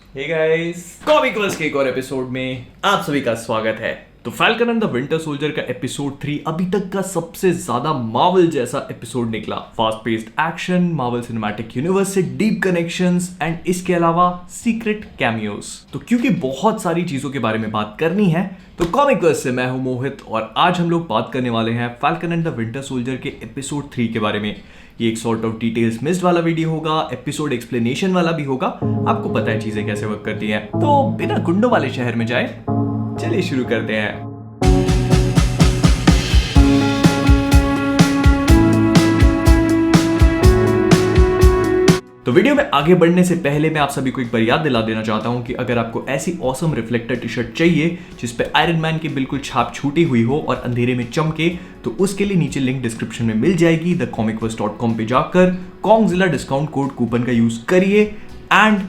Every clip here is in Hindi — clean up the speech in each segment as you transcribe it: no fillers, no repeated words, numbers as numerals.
हे गाइस, कॉमिक वर्स के एक और एपिसोड में आप सभी का स्वागत है। तो falcon and the winter soldier का एपिसोड 3 अभी तक का सबसे ज्यादा मार्वल जैसा एपिसोड निकला। Fast paced action, Marvel cinematic universe से डीप कनेक्शंस एंड इसके अलावा सीक्रेट कैमियोस। तो क्योंकि बहुत सारी चीजों के बारे में बात करनी है, तो कॉमिक वर्स से मैं हूं मोहित और आज हम लोग बात करने वाले हैं falcon and the winter soldier के एपिसोड 3 के बारे में। ये एक सॉर्ट ऑफ डिटेल्स मिस्ड वाला वीडियो होगा, एपिसोड एक्सप्लेनेशन वाला भी होगा। आपको पता है चीजें कैसे वर्क करती हैं, तो बिना गुंडों वाले शहर में जाए, चलिए शुरू करते हैं। तो वीडियो में आगे बढ़ने से पहले मैं आप सभी को एक बार याद दिला देना चाहता हूं कि अगर आपको ऐसी ऑसम रिफ्लेक्टर टी शर्ट चाहिए जिस पे आयरन मैन की बिल्कुल छाप छूटी हुई हो और अंधेरे में चमके, तो उसके लिए नीचे लिंक डिस्क्रिप्शन में मिल जाएगी। thecomicverse.com पे जाकर कॉन्गजिला डिस्काउंट कोड कूपन का यूज करिए एंड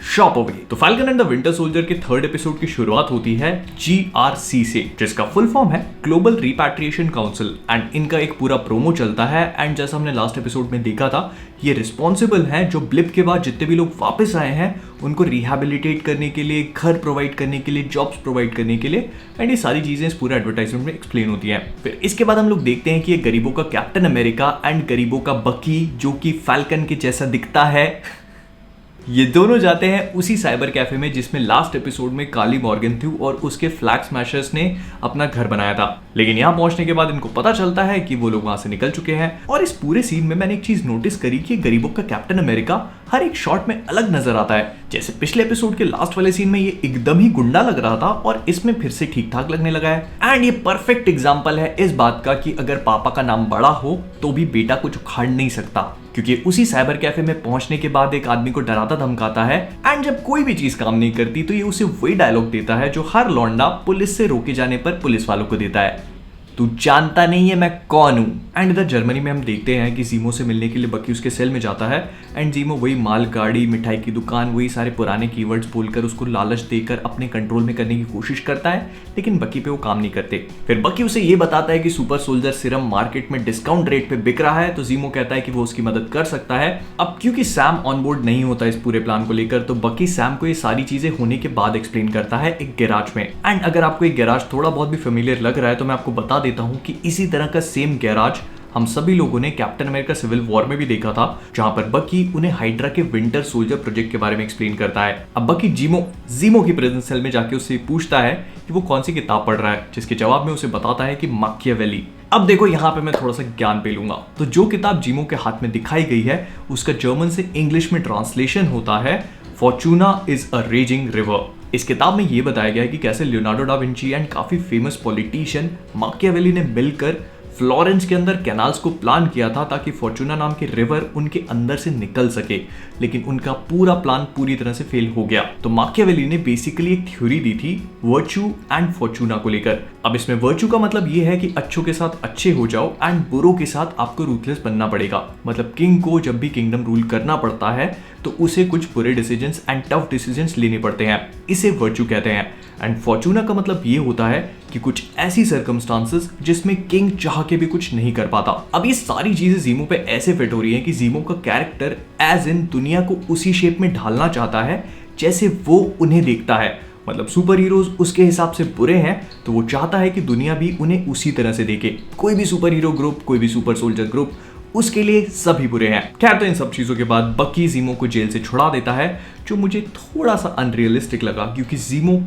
शॉप अवे। तो falcon and the winter soldier के थर्ड एपिसोड की शुरुआत होती है GRC से, जिसका फुल फॉर्म है ग्लोबल रिपैट्रिएशन काउंसिल। एंड इनका एक पूरा प्रोमो चलता है एंड जैसा हमने लास्ट एपिसोड में देखा था, ये रिस्पॉन्सिबल हैं जो ब्लिप के बाद जितने भी लोग वापस आए हैं उनको रिहैबिलिटेट करने के लिए, घर प्रोवाइड करने के लिए, जॉब्स प्रोवाइड करने के लिए। एंड ये सारी चीजें इस पूरे एडवर्टाइजमेंट में एक्सप्लेन होती हैं। फिर इसके बाद हम लोग देखते हैं कि ये गरीबों का कैप्टन अमेरिका एंड गरीबों का बकी, जो कि फैल्कन के जैसा दिखता है, ये दोनों जाते हैं उसी साइबर कैफे में जिसमें लास्ट एपिसोड में काली मॉर्गन थी और उसके फ्लैग स्मैशर्स ने अपना घर बनाया था। लेकिन यहां पहुंचने के बाद इनको पता चलता है कि वो लोग वहां से निकल चुके हैं। और इस पूरे सीन में मैंने एक चीज नोटिस करी कि गरीबों का कैप्टन अमेरिका हर एक शॉट में अलग नजर आता है। जैसे पिछले एपिसोड के लास्ट वाले सीन में ये एकदम ही गुंडा लग रहा था और इसमें फिर से ठीक ठाक लगने लगा है। एंड ये परफेक्ट एग्जाम्पल है इस बात का कि अगर पापा का नाम बड़ा हो तो भी बेटा कुछ उखाड़ नहीं सकता, क्योंकि उसी साइबर कैफे में पहुंचने के बाद एक आदमी को डराता धमकाता है एंड जब कोई भी चीज काम नहीं करती तो ये उसे वही डायलॉग देता है जो हर लौंडा पुलिस से रोके जाने पर पुलिस वालों को देता है, तू जानता नहीं है मैं कौन हूं। एंड इधर जर्मनी में हम देखते हैं कि जीमो से मिलने के लिए बकी उसके सेल में जाता है एंड जीमो वही माल गाड़ी, मिठाई की दुकान, वही सारे पुराने कीवर्ड्स बोलकर उसको लालच देकर अपने कंट्रोल में करने की कोशिश करता है, लेकिन बकी पे वो काम नहीं करते। फिर बकी उसे ये बताता है कि सुपर सोल्जर सिरम मार्केट में डिस्काउंट रेट पे बिक रहा है, तो जीमो कहता है कि वो उसकी मदद कर सकता है। अब क्योंकि सैम ऑन बोर्ड नहीं होता इस पूरे प्लान को लेकर, तो बकी सैम को ये सारी चीजें होने के बाद एक्सप्लेन करता है एक गैराज में। एंड अगर आपको एक गैराज थोड़ा बहुत भी फेमिलियर लग रहा है तो मैं आपको बता देता हूं कि इसी तरह का सेम गैराज हम सभी लोगों ने कैप्टन अमेरिका सिविल वॉर में भी देखा था, जहां पर बकी उन्हें हाइड्रा के विंटर सोल्जर प्रोजेक्ट के बारे में एक्सप्लेन करता है। अब बकी जीमो की प्रेजेंट सेल में जाके उससे पूछता है कि वो कौन सी किताब पढ़ रहा है, जिसके जवाब में उसे बताता है कि माकियावेली। अब देखो यहाँ पे मैं थोड़ा सा ज्ञान पे लूंगा, तो जो किताब जीमो के हाथ में दिखाई गई है उसका जर्मन से इंग्लिश में ट्रांसलेशन होता है Fortuna is a raising river. इस किताब में ये बताया गया है कि कैसे लियोनार्डो डा विंची एंड काफी फेमस पॉलिटिशियन माकियावेली ने मिलकर फ्लोरेंस के अंदर कैनाल्स को प्लान किया था ताकि फॉर्चूना नाम की रिवर उनके अंदर से निकल सके, लेकिन उनका पूरा प्लान पूरी तरह से फेल हो गया। तो माकियावेली ने बेसिकली एक थ्योरी दी थी वर्च्यू एंड फॉर्चूना को लेकर। अब इसमें वर्च्यू का मतलब ये है कि अच्छों के साथ अच्छे हो जाओ एंड बुरों के साथ आपको रूथलेस बनना पड़ेगा। मतलब किंग को जब भी किंगडम रूल करना पड़ता है तो उसे कुछ बुरे डिसीजंस एंड टफ डिसीजंस लेने पड़ते हैं, इसे वर्च्यू कहते हैं। एंड फॉर्चूना का मतलब ये होता है कि कुछ ऐसी सर्कमस्टांसेस जिसमें किंग चाह के भी कुछ नहीं कर पाता। अब ये सारी चीजें जीमो पे ऐसे फिट हो रही हैं कि जीमो का कैरेक्टर एज इन दुनिया को उसी शेप में ढालना चाहता है जैसे वो उन्हें देखता है। मतलब सुपर हीरोज उसके हिसाब से बुरे हैं तो वो चाहता है कि दुनिया भी उन्हें उसी तरह से देखे। कोई भी सुपर हीरो ग्रुप, कोई भी सुपर सोल्जर ग्रुप, उसके लिए सभी बुरे हैं। खैर, तो इन सब चीजों के बाद बकी जीमो को जेल से छुड़ा देता है, जो मुझे थोड़ा सा अनरियलिस्टिक लगा क्योंकि जीमो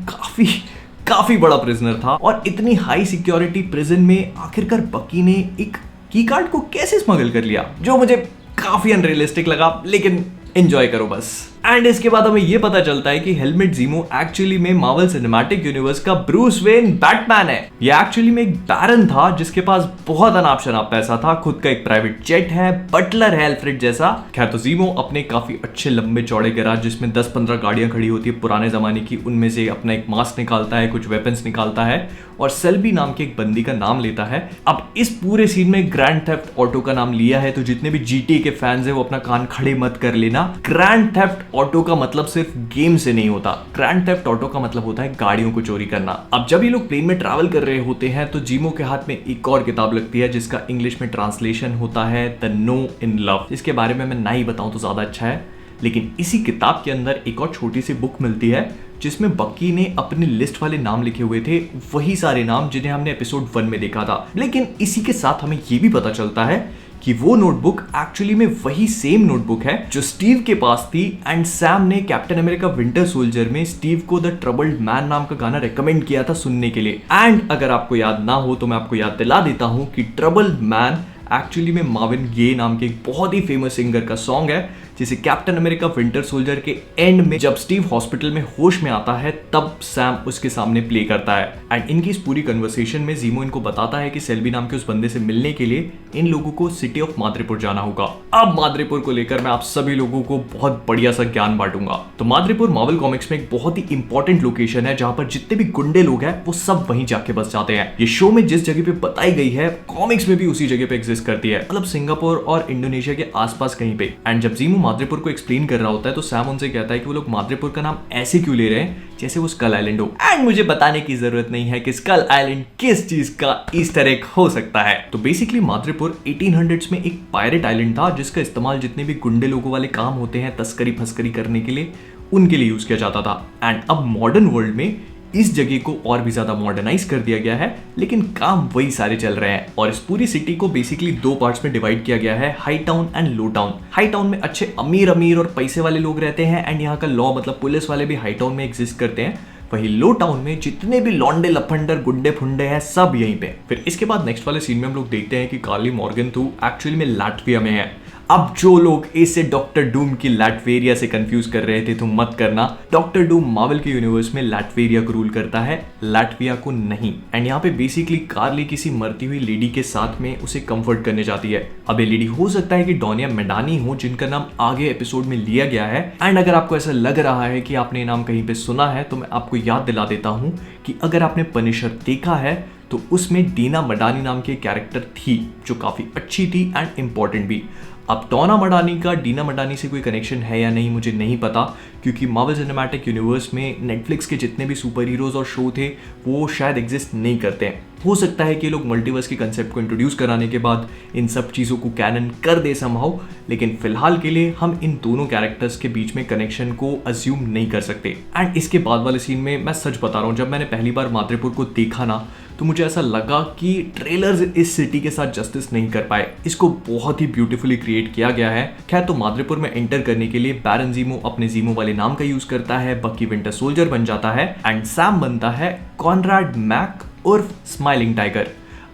काफी बड़ा प्रिजनर था और इतनी हाई सिक्योरिटी प्रिजन में आखिरकार बकी ने एक की कार्ड को कैसे स्मगल कर लिया, जो मुझे काफी अनरियलिस्टिक लगा। लेकिन एंजॉय करो बस। एंड इसके बाद हमें यह पता चलता है कि हेलमेट जीमो एक्चुअली में मार्वल सिनेमैटिक यूनिवर्स का ब्रूस वेन बैटमैन है। ये एक्चुअली में एक बैरन था जिसके पास बहुत अनाप शनाप पैसा था, खुद का एक प्राइवेट जेट है, बटलर है एल्फ्रेड जैसा। खैर, तो जीमो अपने काफी अच्छे लंबे चौड़े गैराज जिसमें 10-15 गाड़ियां खड़ी होती है पुराने जमाने की, उनमें से अपना एक मास्क निकालता है, कुछ वेपन्स निकालता है और सेल्बी नाम के एक बंदी का नाम लेता है। अब इस पूरे सीन में ग्रैंड थेफ्ट ऑटो का नाम लिया है, तो जितने भी जीटी के फैंस है वो अपना कान खड़े मत कर लेना। ग्रैंड थेफ्ट ऑटो का मतलब सिर्फ गेम से नहीं होता, ग्रैंड थेफ्ट ऑटो का मतलब होता है गाड़ियों को चोरी करना। अब जब ये लोग प्लेन में ट्रैवल कर रहे होते हैं तो जीमो के हाथ में एक और किताब लगती है जिसका इंग्लिश में ट्रांसलेशन होता है द नो इन लव, जिसके बारे में मैं ना ही बताऊं तो ज्यादा अच्छा है। लेकिन इसी किताब के अंदर एक और छोटी सी बुक मिलती है जिसमें बक्की ने अपनी लिस्ट वाले नाम लिखे हुए थे, वही सारे नाम जिन्हें हमने एपिसोड 1 में देखा था। लेकिन इसी के साथ हमें यह भी पता चलता है कि वो नोटबुक एक्चुअली में वही सेम नोटबुक है जो स्टीव के पास थी, एंड सैम ने कैप्टन अमेरिका विंटर सोल्जर में स्टीव को द ट्रबल्ड मैन नाम का गाना रेकमेंड किया था सुनने के लिए। एंड अगर आपको याद ना हो तो मैं आपको याद दिला देता हूं कि ट्रबल्ड मैन एक्चुअली में मार्विन गेय नाम के एक बहुत ही फेमस सिंगर का सॉन्ग है, जिसे कैप्टन अमेरिका विंटर सोल्जर के एंड में जब स्टीव हॉस्पिटल में होश में आता है तब सैम उसके सामने प्ले करता है। एंड इनकी इस पूरी कन्वर्सेशन में जीमो इनको बताता है कि सेल्बी नाम के उस बंदे से मिलने के लिए इन लोगों को सिटी ऑफ माद्रिपुर जाना होगा। अब माद्रिपुर को लेकर मैं आप सभी लोगों को बहुत बढ़िया सा ज्ञान बांटूंगा। तो माद्रिपुर मार्वल कॉमिक्स में एक बहुत ही इंपॉर्टेंट लोकेशन है जहां पर जितने भी गुंडे लोग हैं वो सब वहीं जाके बस जाते हैं। ये शो में जिस जगह पे बताई गई है कॉमिक्स में भी उसी जगह पे एग्जिस्ट करती है, मतलब सिंगापुर और इंडोनेशिया के आसपास कहीं पे। एंड जब जीमो माद्रिपुर को एक्सप्लेन कर रहा होता है तो सैम उनसे कहता है कि वो लोग माद्रिपुर का नाम ऐसे क्यों ले रहे हैं जैसे वो स्कल आइलैंड हो। एंड मुझे बताने की जरूरत नहीं है कि स्कल आइलैंड किस चीज का ईस्टर एग हो सकता है। तो बेसिकली माद्रिपुर 1800s में एक पायरेट आइलैंड था जिसका इस्तेमाल जितने भी गुंडे लोगों वाले काम होते हैं तस्करी फस्करी करने के लिए, उनके लिए यूज किया जाता था। एंड अब मॉडर्न वर्ल्ड में इस जगह को और भी ज्यादा मॉडर्नाइज कर दिया गया है, लेकिन काम वही सारे चल रहे हैं। और इस पूरी सिटी को बेसिकली 2 पार्ट्स में डिवाइड किया गया है, high town and low town. High town में अच्छे अमीर अमीर और पैसे वाले लोग रहते हैं, एंड यहाँ का लॉ मतलब पुलिस वाले भी हाई टाउन में एग्जिस्ट करते हैं। वही लो टाउन में जितने भी लॉन्डे लफंडर गुंडे फुंडे हैं सब यहीं पे। फिर इसके बाद नेक्स्ट वाले सीन में हम लोग देखते हैं कि कार्ली मॉर्गनथ्यू एक्चुअली में लाटविया में है। अब जो लोग इसे डॉक्टर डूम की लाटवेरिया से कंफ्यूज कर रहे थे तो मत करना, डॉक्टर डूम मार्वल के यूनिवर्स में लाटवेरिया को रूल करता है, लाटविया को नहीं। एंड यहाँ पे बेसिकली कार्ली किसी मरती हुई लेडी के साथ में उसे कंफर्ट करने जाती है। अब ये लेडी हो सकता है कि डोनिया मेडानी हो, जिनका नाम आगे एपिसोड में लिया गया है। एंड अगर आपको ऐसा लग रहा है कि आपने नाम कहीं पे सुना है तो मैं आपको याद दिला देता हूँ कि अगर आपने पनिशर देखा है तो उसमें डीना मडानी नाम की कैरेक्टर थी जो काफी अच्छी थी एंड इंपॉर्टेंट भी। अब डोना मडानी का डीना मडानी से कोई कनेक्शन है या नहीं मुझे नहीं पता, क्योंकि मार्वल सिनेमैटिक यूनिवर्स में नेटफ्लिक्स के जितने भी सुपर हीरोज और शो थे वो शायद एग्जिस्ट नहीं करते हैं। हो सकता है कि लोग मल्टीवर्स के कंसेप्ट को इंट्रोड्यूस कराने के बाद इन सब चीज़ों को कैनन कर दे समहाउ, लेकिन फिलहाल के लिए हम इन दोनों कैरेक्टर्स के बीच में कनेक्शन को अज्यूम नहीं कर सकते। एंड इसके बाद वाले सीन में मैं सच बता रहा हूँ, जब मैंने पहली बार माद्रिपुर को देखा ना तो मुझे ऐसा लगा कि ट्रेलर्स इस सिटी के साथ जस्टिस नहीं कर पाए। इसको बहुत ही ब्यूटीफुली क्रिएट किया गया है। खैर, तो माद्रिपुर में एंटर करने के लिए बैरन जीमो अपने जीमो वाले नाम का यूज करता है, बक्की विंटर सोल्जर बन जाता है एंड सैम बनता है कॉनराड मैक उर्फ स्माइलिंग टाइगर।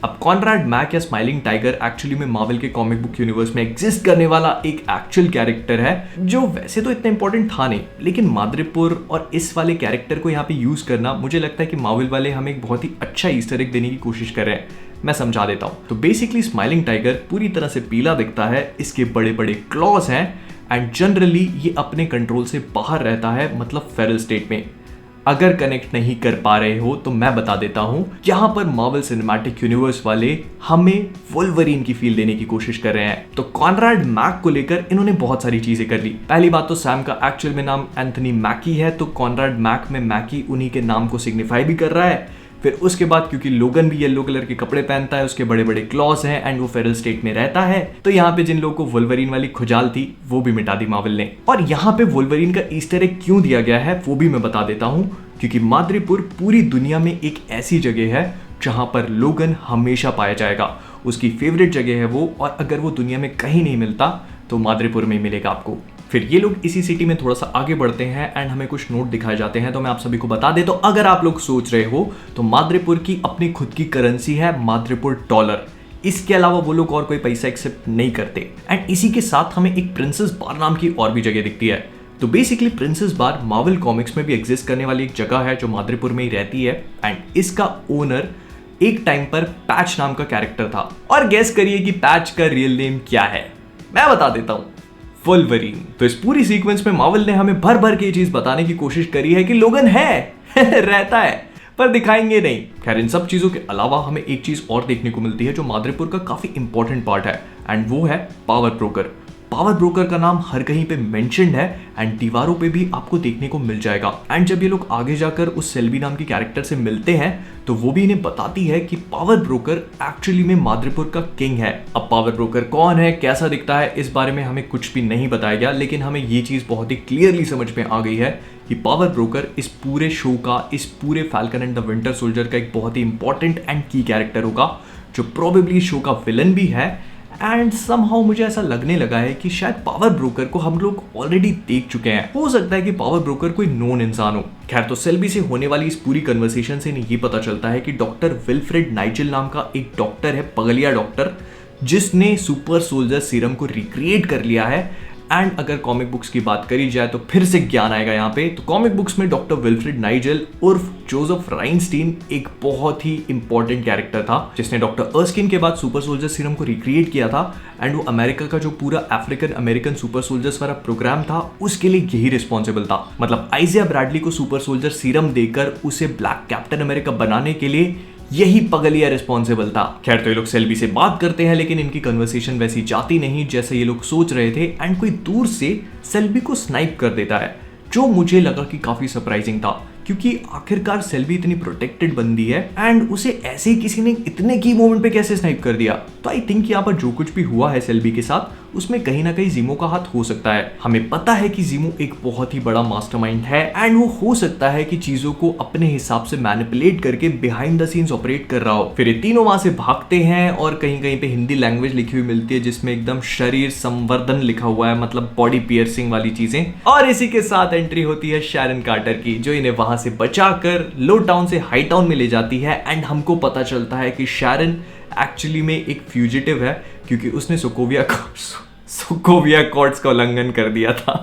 अब कॉनराड मैक या स्माइलिंग टाइगर एक्चुअली में मार्वल के कॉमिक बुक यूनिवर्स में एग्जिस्ट करने वाला एक एक्चुअल कैरेक्टर है जो वैसे तो इतना इंपॉर्टेंट था नहीं, लेकिन माद्रिपुर और इस वाले कैरेक्टर को यहाँ पे यूज करना मुझे लगता है कि मार्वल वाले हमें एक बहुत ही अच्छा ईस्टर एग देने की कोशिश कर रहे हैं। मैं समझा देता हूँ। तो बेसिकली स्माइलिंग टाइगर पूरी तरह से पीला दिखता है, इसके बड़े बड़े क्लॉज हैं एंड जनरली ये अपने कंट्रोल से बाहर रहता है, मतलब फेरल स्टेट में। अगर कनेक्ट नहीं कर पा रहे हो तो मैं बता देता हूं, यहां पर मार्वल सिनेमैटिक यूनिवर्स वाले हमें वोल्वरीन की फील देने की कोशिश कर रहे हैं। तो कॉनराड मैक को लेकर इन्होंने बहुत सारी चीजें कर ली। पहली बात तो सैम का एक्चुअल में नाम एंथनी मैकी है, तो कॉनराड मैक में मैकी उन्हीं के नाम को सिग्निफाई भी कर रहा है। फिर उसके बाद क्योंकि लोगन भी येलो कलर के कपड़े पहनता है, उसके बड़े बड़े क्लॉज हैं एंड वो फेरल स्टेट में रहता है, तो यहाँ पे जिन लोगों को वोल्वरीन वाली खुजाल थी वो भी मिटा दी मार्वल ने। और यहाँ पे वोल्वरीन का ईस्टर एग क्यों दिया गया है वो भी मैं बता देता हूँ, क्योंकि माद्रिपुर पूरी दुनिया में एक ऐसी जगह है जहां पर लोगन हमेशा पाया जाएगा। उसकी फेवरेट जगह है वो, और अगर वो दुनिया में कहीं नहीं मिलता तो माद्रिपुर में मिलेगा आपको। फिर ये लोग इसी सिटी में थोड़ा सा आगे बढ़ते हैं एंड हमें कुछ नोट दिखाए जाते हैं, तो मैं आप सभी को बता देता हूं। अगर आप लोग सोच रहे हो तो माद्रिपुर की अपनी खुद की करेंसी है माद्रिपुर डॉलर। इसके अलावा वो लोग और कोई पैसा एक्सेप्ट नहीं करते। एंड इसी के साथ हमें एक प्रिंसेस बार नाम की और भी जगह दिखती है। तो बेसिकली प्रिंसेस बार मार्वल कॉमिक्स में भी एग्जिस्ट करने वाली एक जगह है जो माद्रिपुर में ही रहती है एंड इसका ओनर एक टाइम पर पैच नाम का कैरेक्टर था। और गेस करिए कि पैच का रियल नेम क्या है? मैं बता देता हूं, वोल्वरीन। तो इस पूरी सीक्वेंस में मार्वल ने हमें भर भर के ये चीज बताने की कोशिश करी है कि लोगन है रहता है, पर दिखाएंगे नहीं। खैर, इन सब चीजों के अलावा हमें एक चीज और देखने को मिलती है जो माद्रिपुर का काफी इंपॉर्टेंट पार्ट है एंड वो है पावर ब्रोकर। पावर ब्रोकर का नाम हर कहीं पे मेंशन्ड है एंड दीवारों पे भी आपको देखने को मिल जाएगा। एंड जब ये लोग आगे जाकर उस सेल्वी नाम की कैरेक्टर से मिलते हैं तो वो भी इन्हें बताती है कि पावर ब्रोकर एक्चुअली में माद्रिपुर का किंग है। अब पावर ब्रोकर कौन है, कैसा दिखता है, इस बारे में हमें कुछ भी नहीं बताया गया, लेकिन हमें ये चीज बहुत ही क्लियरली समझ में आ गई है कि पावर ब्रोकर इस पूरे शो का, इस पूरे falcon and the winter soldier का एक बहुत ही इंपॉर्टेंट एंड की कैरेक्टर होगा, जो प्रोबेबली शो का विलन भी है। एंड समहाउ मुझे ऐसा लगने लगा है कि शायद पावर ब्रोकर को हम लोग ऑलरेडी देख चुके हैं। हो सकता है कि पावर ब्रोकर कोई नोन इंसान हो। खैर, तो सेल्बी से होने वाली इस पूरी कन्वर्सेशन से इन्हें ये पता चलता है कि डॉक्टर विल्फ्रेड नाइजेल नाम का एक डॉक्टर है, पगलिया डॉक्टर, जिसने सुपर सोल्जर सीरम को रिक्रिएट कर लिया है। एंड अगर कॉमिक बुक्स की बात करी जाए तो फिर से ज्ञान आएगा यहाँ पे। तो कॉमिक बुक्स में डॉक्टर विल्फ्रेड नाइजेल उर्फ जोसेफ राइनस्टीन एक बहुत ही इंपॉर्टेंट कैरेक्टर था, जिसने डॉक्टर अर्स्किन के बाद सुपर सोल्जर सीरम को रिक्रिएट किया था। एंड वो अमेरिका का जो पूरा अफ्रीकन अमेरिकन सुपर सोल्जर्स वाला प्रोग्राम था, उसके लिए यही रिस्पॉन्सिबल था। मतलब आइजिया ब्रैडली को सुपर सोल्जर सीरम देकर उसे ब्लैक कैप्टन अमेरिका बनाने के लिए यही पगलिया रिस्पॉन्सिबल था। खैर, तो ये लोग सेल्बी से बात करते हैं, लेकिन इनकी कन्वर्सेशन वैसी जाती नहीं जैसे ये लोग सोच रहे थे। एंड कोई दूर से सेल्बी को स्नाइप कर देता है, जो मुझे लगा कि काफी सरप्राइजिंग था, क्योंकि आखिरकार सेल्बी इतनी प्रोटेक्टेड बंदी है एंड उसे ऐसे ही किसी ने इतने की मोमेंट पे कैसे स्नाइप कर दिया। तो आई थिंक यहाँ पर जो कुछ भी हुआ है सेल्बी के साथ, उसमें कहीं ना कहीं जीमो का हाथ हो सकता है। हमें पता है कि जीमो एक बहुत ही बड़ा मास्टरमाइंड है एंड वो हो सकता है कि चीजों को अपने हिसाब से मैनिपुलेट करके बिहाइंड द सीन्स ऑपरेट कर रहा हो। फिर ये तीनों वहां से भागते हैं और कहीं कहीं पे हिंदी लैंग्वेज लिखी हुई मिलती है, जिसमें एकदम शरीर संवर्धन लिखा हुआ है, मतलब बॉडी पियर्सिंग वाली चीजें। और इसी के साथ एंट्री होती है शैरन कार्टर की, जो इन्हें वहां से बचाकर लो टाउन से हाई टाउन में ले जाती है। एंड हमको पता चलता है कि शैरन एक्चुअली में एक फ्यूजिटिव है, क्योंकि उसने सोकोविया कॉर्ड्स का उल्लंघन कर दिया था।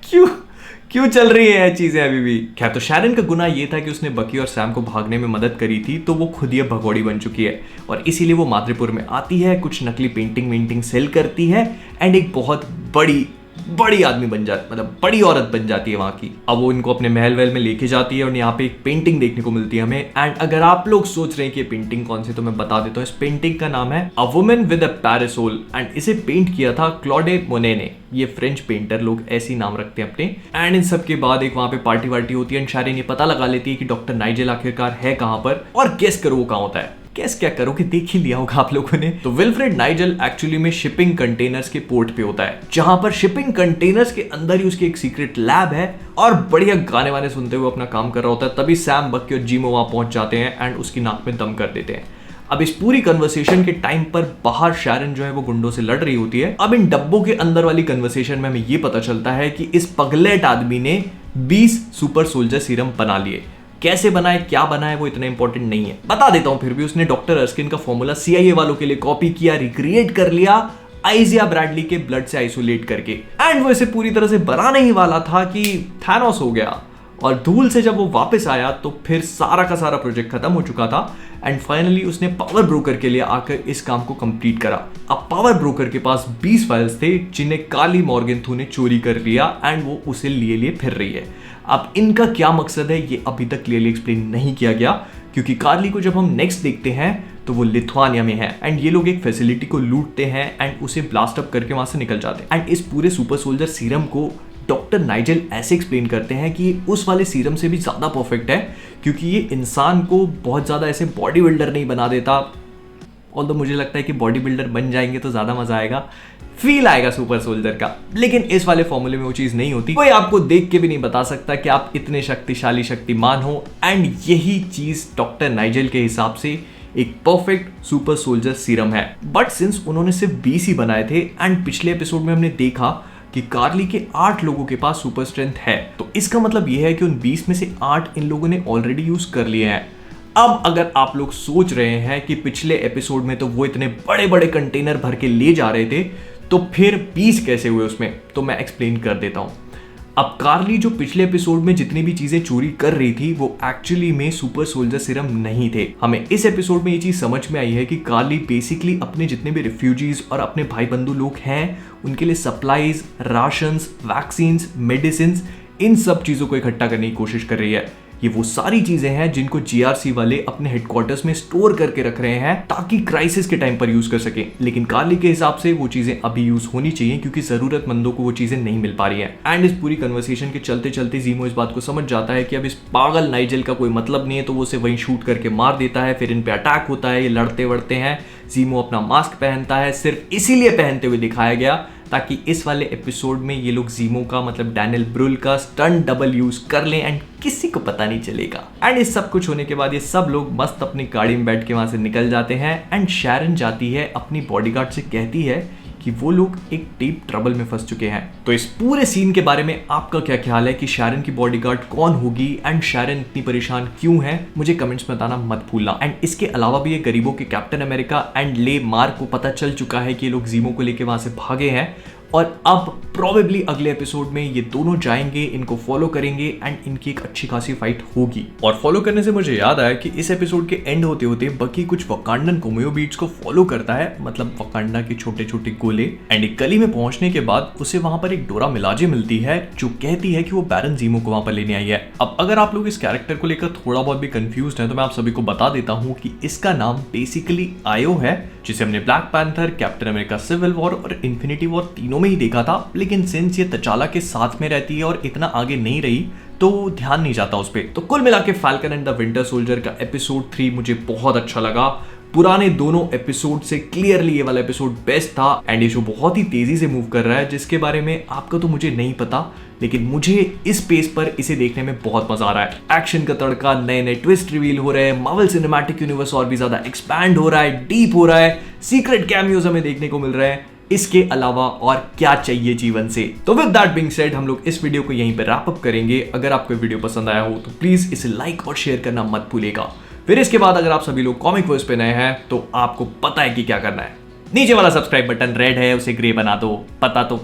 क्यों चल रही है ये चीजें अभी भी। खैर, तो शैरन का गुनाह ये था कि उसने बकी और सैम को भागने में मदद करी थी, तो वो खुद ही अब भगोड़ी बन चुकी है और इसीलिए वो माद्रिपुर में आती है, कुछ नकली पेंटिंग सेल करती है एंड एक बहुत बड़ी आदमी बन जाती, मतलब बड़ी औरत बन जाती है वहां की। अब वो इनको अपने महल वहल में लेके जाती है और यहाँ पे एक पेंटिंग देखने को मिलती है हमें। एंड अगर आप लोग सोच रहे हैं कि ये पेंटिंग कौन सी, तो मैं बता देता हूँ। इस पेंटिंग का नाम है a woman with a parasol and इसे पेंट किया था क्लॉडे मोने ने। ये फ्रेंच पेंटर, लोग ऐसे ही नाम रखते हैं अपने। एंड इन सब के बाद एक वहां पे पार्टी वार्टी होती है एंड शैरन ये पता लगा लेती है कि डॉक्टर नाइजेल आखिरकार है कहां पर। और गेस करो वो कहां होता है। कैस क्या करोगे, देख ही लिया होगा आप लोगों ने। तो विल्फ्रेड नाइजेल एक्चुअली में शिपिंग कंटेनर्स के पोर्ट पे होता है, जहां पर शिपिंग कंटेनर्स के अंदर ही उसकी एक सीक्रेट लैब है और बढ़िया गाने वाने सुनते हुए अपना काम कर रहा होता है। तभी सैम, बक्की और जीमो वहां पहुंच जाते हैं एंड उसकी नाक में दम कर देते हैं। अब इस पूरी कन्वर्सेशन के टाइम पर बाहर शैरन जो है वो गुंडों से लड़ रही होती है। अब इन डब्बों के अंदर वाली कन्वर्सेशन में हमें ये पता चलता है कि इस पगलेट आदमी ने 20 सुपर सोल्जर सीरम बना लिए। कैसे बनाए, क्या बनाए, वो इतना इंपॉर्टेंट नहीं है, बता देता हूं। फिर भी उसने डॉक्टर अर्स्किन का फॉर्मूला सीआईए वालों के लिए कॉपी किया, रिक्रिएट कर लिया आइजिया ब्रैडली के ब्लड से आइसोलेट करके। एंड वो इसे पूरी तरह से बनाने ही वाला था कि थैनोस हो गया। और धूल से जब वो वापस आया तो फिर सारा का सारा प्रोजेक्ट खत्म हो चुका था एंड फाइनली उसने पावर ब्रोकर के लिए आकर इस काम को कंप्लीट करा। अब पावर ब्रोकर के पास 20 फाइल्स थे, जिन्हें कार्ली मॉर्गेनथ्यू ने चोरी कर लिया एंड वो उसे लिए फिर रही है। अब इनका क्या मकसद है ये अभी तक क्लियरली एक्सप्लेन नहीं किया गया, क्योंकि कार्ली को जब हम नेक्स्ट देखते हैं तो वो लिथुआनिया में है एंड ये लोग एक फैसिलिटी को लूटते हैं एंड उसे ब्लास्ट अप करके वहां से निकल जाते हैं। एंड इस पूरे सुपर सोल्जर सीरम को डॉक्टर नाइजेल ऐसे एक्सप्लेन करते हैं कि उस वाले सीरम से भी ज्यादा परफेक्ट है, क्योंकि ये इंसान को बहुत ज्यादा ऐसे बॉडी बिल्डर नहीं बना देता। ऑल्दो मुझे लगता है कि बॉडी बिल्डर बन जाएंगे तो ज्यादा मजा आएगा, फील आएगा सुपर सोल्जर का। लेकिन इस वाले फॉर्मूले में वो चीज नहीं होती। कोई आपको देख के भी नहीं बता सकता कि आप इतने शक्तिशाली शक्तिमान हो। एंड यही चीज डॉक्टर नाइजेल के हिसाब से एक परफेक्ट सुपर सोल्जर सीरम है। बट सिंस उन्होंने सिर्फ 20 ही बनाए थे एंड पिछले एपिसोड में हमने देखा कि कार्ली के 8 लोगों के पास सुपर स्ट्रेंथ है, तो इसका मतलब यह है कि उन 20 में से 8 इन लोगों ने ऑलरेडी यूज कर लिए हैं। अब अगर आप लोग सोच रहे हैं कि पिछले एपिसोड में तो वो इतने बड़े बड़े कंटेनर भर के ले जा रहे थे, तो फिर 20 कैसे हुए उसमें, तो मैं एक्सप्लेन कर देता हूं। अब कार्ली जो पिछले एपिसोड में जितनी भी चीजें चोरी कर रही थी वो एक्चुअली में सुपर सोल्जर सीरम नहीं थे। हमें इस एपिसोड में ये चीज समझ में आई है कि कार्ली बेसिकली अपने जितने भी रिफ्यूजीज और अपने भाई बंधु लोग हैं उनके लिए supplies, rations, vaccines, medicine in सब चीजों को इकट्ठा करने की कोशिश कर रही है। ये वो सारी चीजें हैं जिनको जीआरसी वाले अपने हेडक्वार्टर्स में स्टोर करके रख रहे हैं ताकि क्राइसिस के टाइम पर यूज कर सकें। लेकिन कार्ली के हिसाब से वो चीजें अभी यूज होनी चाहिए क्योंकि जरूरतमंदों को वो चीजें नहीं मिल पा रही हैं। एंड इस पूरी कन्वर्सेशन के चलते चलते जीमो इस बात को समझ जाता है कि अब इस पागल नाइजेल का कोई मतलब नहीं है, तो वो उसे वहीं शूट करके मार देता है। फिर इन पे अटैक होता है, ये लड़ते वड़ते हैं। जीमो अपना मास्क पहनता है, सिर्फ इसीलिए पहनते हुए दिखाया गया ताकि इस वाले एपिसोड में ये लोग जीमो का मतलब डैनियल ब्रुल का स्टंट डबल यूज कर लें एंड किसी को पता नहीं चलेगा। एंड इस सब कुछ होने के बाद ये सब लोग मस्त अपनी गाड़ी में बैठ के वहां से निकल जाते हैं। एंड शैरन जाती है अपनी बॉडीगार्ड से कहती है कि वो लोग एक डीप ट्रबल में फंस चुके हैं। तो इस पूरे सीन के बारे में आपका क्या ख्याल है कि शैरन की बॉडीगार्ड कौन होगी एंड शैरन इतनी परेशान क्यों है? मुझे कमेंट्स में बताना मत भूलना। एंड इसके अलावा भी ये गरीबों के कैप्टन अमेरिका एंड ले मार्क को पता चल चुका है कि ये लोग जीमो को लेके वहां से भागे हैं और अब प्रोबेबली अगले एपिसोड में ये दोनों जाएंगे, इनको फॉलो करेंगे एंड इनकी एक अच्छी खासी फाइट होगी। और फॉलो करने से मुझे याद आया कि इस एपिसोड के एंड होते होते बकी कुछ वकांडन कोमेओ बीट्स को फॉलो करता है, मतलब वकांडा के छोटे छोटे गोले। एंड एक गली में पहुंचने के बाद उसे वहां पर एक डोरा मिलाजे मिलती है जो कहती है कि वो बैरन जीमो को वहां पर लेने आई है। अब अगर आप लोग इस कैरेक्टर को लेकर थोड़ा बहुत भी कंफ्यूज हैं तो मैं आप सभी को बता देता हूँ कि इसका नाम बेसिकली आयो है, जिसे हमने Black Panther, Captain America Civil War और इन्फिनिटी वॉर तीनों में ही देखा था। लेकिन सिंस ये तचाला के साथ में रहती है और इतना आगे नहीं रही तो ध्यान नहीं जाता उस पर। तो कुल मिला के falcon and the winter soldier का एपिसोड 3 मुझे बहुत अच्छा लगा। पुराने दोनों एपिसोड से क्लियरली ये वाला एपिसोड बेस्ट था। एंड ये शो बहुत ही तेजी से मूव कर रहा है, जिसके बारे में आपका तो मुझे नहीं पता, लेकिन मुझे इस पेस पर इसे देखने में बहुत मजा आ रहा है। एक्शन का तड़का, नए नए ट्विस्ट रिवील हो रहे हैं, मार्वल सिनेमैटिक यूनिवर्स और भी ज्यादा एक्सपैंड हो रहा है, डीप हो रहा है, सीक्रेट कैमियोज हमें देखने को मिल रहे हैं। इसके अलावा और क्या चाहिए जीवन से? तो विद दैट बीइंग सेड हम लोग इस वीडियो को यहीं पे रैप अप करेंगे। अगर आपको वीडियो पसंद आया हो तो प्लीज इसे लाइक और शेयर करना मत भूलिएगा। फिर इसके बाद अगर आप सभी लोग कॉमिक वर्स पे नए हैं तो आपको पता है कि क्या करना है। नीचे वाला सब्सक्राइब बटन रेड है, उसे ग्रे बना दो, पता तो।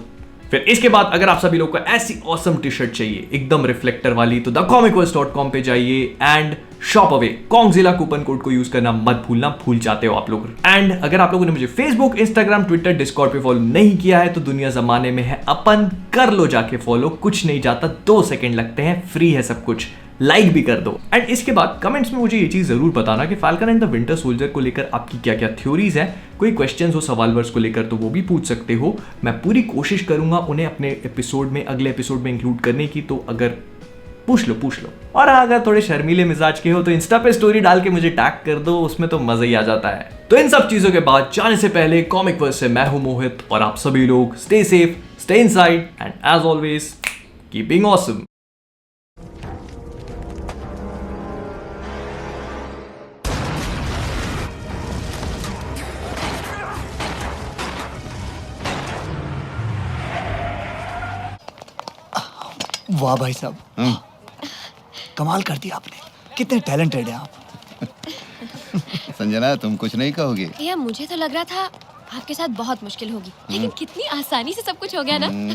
फिर इसके बाद अगर आप सभी लोग को ऐसी ऑसम टी शर्ट चाहिए एकदम रिफ्लेक्टर वाली तो thecomicverse.com पे जाइए एंड शॉप अवे कॉन्गजिला कूपन कोड को यूज करना मत भूलना, भूल जाते हो आप लोग। एंड अगर आप लोगों ने मुझे फेसबुक, इंस्टाग्राम, ट्विटर, डिस्कॉर्ड पे फॉलो नहीं किया है तो दुनिया जमाने में है अपन, कर लो जाके फॉलो, कुछ नहीं जाता, 2 सेकंड लगते हैं, फ्री है सब कुछ, लाइक भी कर दो। एंड इसके बाद कमेंट्स में मुझे ये चीज जरूर बताना कि falcon and the winter soldier को लेकर आपकी क्या क्या थ्योरीज है। कोई क्वेश्चंस हो सवालवर्स को लेकर तो वो भी पूछ सकते हो। मैं पूरी कोशिश करूंगा उन्हें अपने एपिसोड में, अगले एपिसोड में इंक्लूड करने की, तो अगर पूछ लो। और अगर थोड़े शर्मीले मिजाज के हो तो इंस्टा पे स्टोरी डाल के मुझे टैग कर दो, उसमें तो मजा ही आ जाता है। तो इन सब चीजों के बाद जाने से पहले कॉमिक वर्स से मैं हूं मोहित और आप सभी लोग stay safe, stay inside and as always keep being awesome. वाह भाई साहब, कमाल कर दिया आपने, कितने टैलेंटेड हैं आप। संजना तुम कुछ नहीं कहोगे? भैया मुझे तो लग रहा था आपके साथ बहुत मुश्किल होगी, लेकिन कितनी आसानी से सब कुछ हो गया ना।